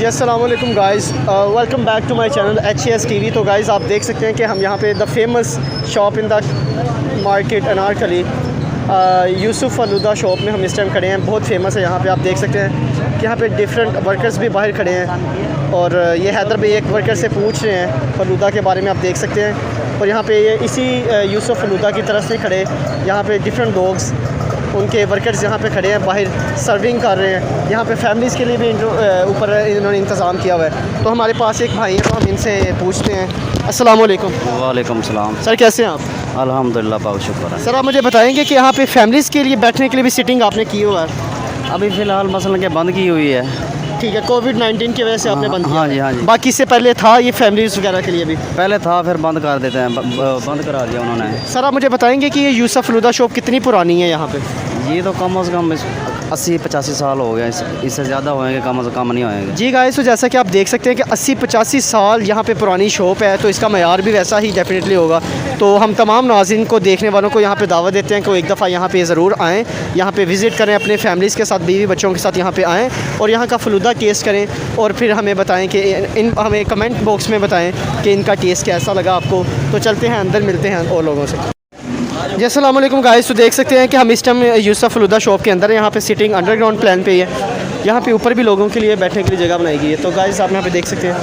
जी अस्सलाम वालेकुम guys, welcome back to my channel HAS TV। तो गाइस आप देख सकते हैं कि हम यहाँ पे the famous shop in the market Anarkali Yusuf falooda shop में हम इस टाइम खड़े हैं। बहुत फेमस है यहाँ पे। आप देख सकते हैं कि यहाँ पे डिफरेंट वर्कर्स भी बाहर खड़े हैं और ये हैदर भाई एक वर्कर से पूछ रहे हैं फलूदा के बारे में। आप देख सकते हैं और यहाँ पे ये इसी यूसुफ फलूदा की तरफ से खड़े, यहाँ पे डिफरेंट लोग्स उनके वर्कर्स यहाँ पे खड़े हैं, बाहर सर्विंग कर रहे हैं। यहाँ पे फैमिलीज़ के लिए भी ऊपर इन्होंने इंतज़ाम किया हुआ है। तो हमारे पास एक भाई है, तो हम इनसे पूछते हैं। अस्सलाम वालेकुम। वालेकुम सलाम। सर कैसे हैं आप? अल्हम्दुलिल्लाह, बहुत शुक्र है। सर आप मुझे बताएंगे कि यहाँ पे फैमिलीज़ के लिए बैठने के लिए भी सीटिंग आपने की हुआ है? अभी फ़िलहाल मसलन के बंद की हुई है। ठीक है, कोविड-19 की वजह से आपने बंद किया? हाँ जी, हाँ जी। बाकी से पहले था ये फैमिलीज़ वगैरह के लिए भी? पहले था, फिर बंद कर देते हैं, बंद करा दिया उन्होंने। सर आप मुझे बताएंगे कि ये यूसुफ फलूदा शॉप कितनी पुरानी है यहाँ पे? ये तो कम से कम 80-85 साल हो गए, इससे ज़्यादा होएंगे, कम से कम नहीं होएंगे। जी गाइस, तो जैसा कि आप देख सकते हैं कि 80-85 साल यहाँ पे पुरानी शॉप है, तो इसका मयार भी वैसा ही डेफिनेटली होगा। तो हम तमाम नाज़रीन को, देखने वालों को यहाँ पे दावत देते हैं कि वो एक दफ़ा यहाँ पे ज़रूर आएँ, यहाँ पे विज़िट करें, अपने फैमिलीज़ के साथ, बीवी बच्चों के साथ यहाँ पे आएँ और यहाँ का फ़लूदा टेस्ट करें और फिर हमें बताएँ कि हमें कमेंट बॉक्स में बताएँ कि इनका टेस्ट कैसा लगा आपको। तो चलते हैं अंदर, मिलते हैं और लोगों से। जी अस्सलाम वालेकुम गाइस, तो देख सकते हैं कि हम इस टाइम यूसुफ फलूदा शॉप के अंदर है। यहाँ पे सिटिंग अंडरग्राउंड प्लान पे ही है। यहाँ पे ऊपर भी लोगों के लिए बैठने के लिए जगह बनाई गई है। तो गाइस आप यहाँ पे देख सकते हैं।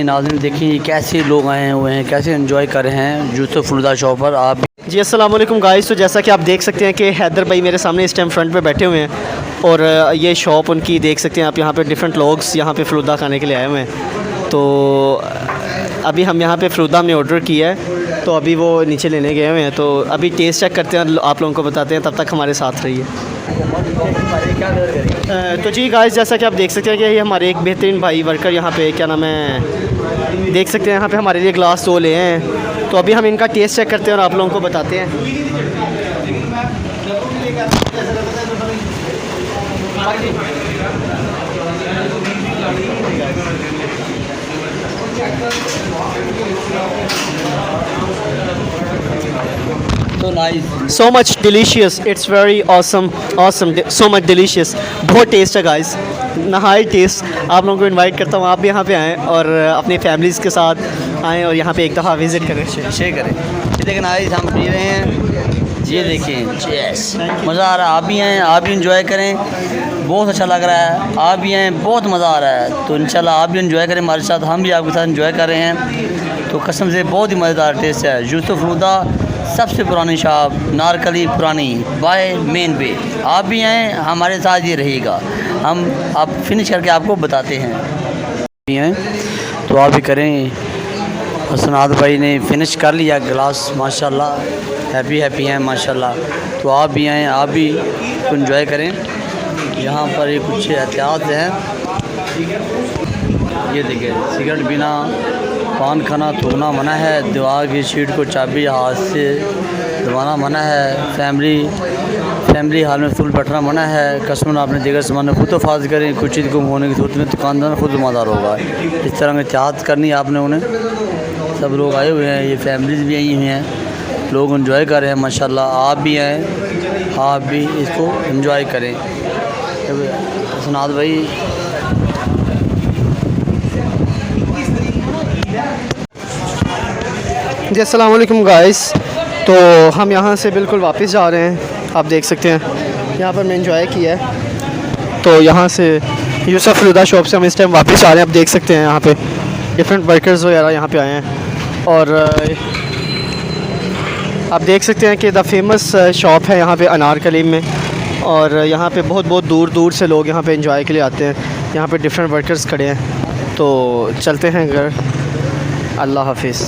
नाज़रीन देखें कैसे लोग आए हुए हैं, कैसे एंजॉय कर रहे हैं यूसुफ फलूदा शॉप पर। आप जी अस्सलाम वालेकुम गाइस, तो जैसा कि आप देख सकते हैं कि हैदर भाई मेरे सामने इस टाइम फ्रंट पे बैठे हुए हैं और ये शॉप उनकी देख सकते हैं आप। यहाँ पे डिफरेंट लोग्स यहाँ पे फलूदा खाने के लिए आए हुए हैं। तो अभी हम यहाँ पे फलूदा हमने ऑर्डर किया है, तो अभी वो नीचे लेने गए हुए हैं। तो अभी टेस्ट चेक करते हैं, आप लोगों को बताते हैं, तब तक हमारे साथ रहिए। तो जी गाइस, जैसा कि आप देख सकते हैं कि ये हमारे एक बेहतरीन भाई वर्कर यहाँ पे, क्या नाम है, देख सकते हैं यहाँ पे हमारे लिए ग्लास 2 ले हैं। तो अभी हम इनका टेस्ट चेक करते हैं और आप लोगों को बताते हैं। तो nice, so much delicious, it's very awesome, so much delicious. बहुत टेस्ट है गाइस, नहाई टेस्ट। आप लोगों को इनवाइट करता हूँ, आप भी यहाँ पे आएँ और अपनी फैमिलीज़ के साथ आएँ और यहाँ पे एक दफ़ा विज़िट करें, शेयर करें। ये देखें नाइस, हम पी रहे हैं, ये देखें, चेस, मज़ा आ रहा है। आप भी आएँ, आप भी इंजॉय करें, बहुत अच्छा लग रहा है। आप भी आएँ, बहुत मज़ा आ रहा है। तो इंशाल्लाह आप भी इंजॉय करें हमारे साथ, हम भी आपके साथ इंजॉय कर रहे हैं। तो कसम से बहुत ही मज़ेदार टेस्ट है। यूसुफ फलूदा सबसे पुरानी शॉप नारकली पुरानी बाय मेन पे। आप भी आएँ, हमारे साथ ये रहेगा, हम आप फिनिश करके आपको बताते हैं। तो आप भी करें। सनाद भाई ने फिनिश कर लिया गिलास, माशाल्लाह, हैप्पी हैं माशाल्लाह। तो आप भी आएँ, आप भी इंजॉय करें। यहाँ पर ये कुछ एहतियात हैं, ये देखिए, सिगरेट पीना, पान खाना, थूकना मना है, दीवार की शीट को चाबी हाथ से दबाना मना है, फैमिली हाल में फुल बैठना मना है, कस्टमर अपने जगह सामान में खुद हिफाजत करें, कुछ चीज़ गुम होने की सूरत में दुकानदार खुद ज़िम्मेदार होगा। इस तरह की एहतियात करनी है आपने उन्हें। सब लोग आए हुए हैं, ये फैमिलीज़ भी आई हुई हैं, लोग एंजॉय कर रहे हैं माशाल्लाह। आप भी आएँ, आप भी इसको एंजॉय करें। सनाद भाई, जी अस्सलाम वालेकुम गाइस, तो हम यहाँ से बिल्कुल वापस जा रहे हैं। आप देख सकते हैं यहाँ पर मैं एंजॉय किया है। तो यहाँ से यूसुफ फलूदा शॉप से हम इस टाइम वापस जा रहे हैं। आप देख सकते हैं यहाँ पे डिफरेंट वर्कर्स वगैरह यहाँ पे आए हैं और आप देख सकते हैं कि द फेमस शॉप है यहाँ पे अनारकली में और यहाँ पे बहुत दूर दूर से लोग यहाँ पे एंजॉय के लिए आते हैं। यहाँ पे डिफरेंट वर्कर्स खड़े हैं। तो चलते हैं घर। अल्लाह हाफिज़।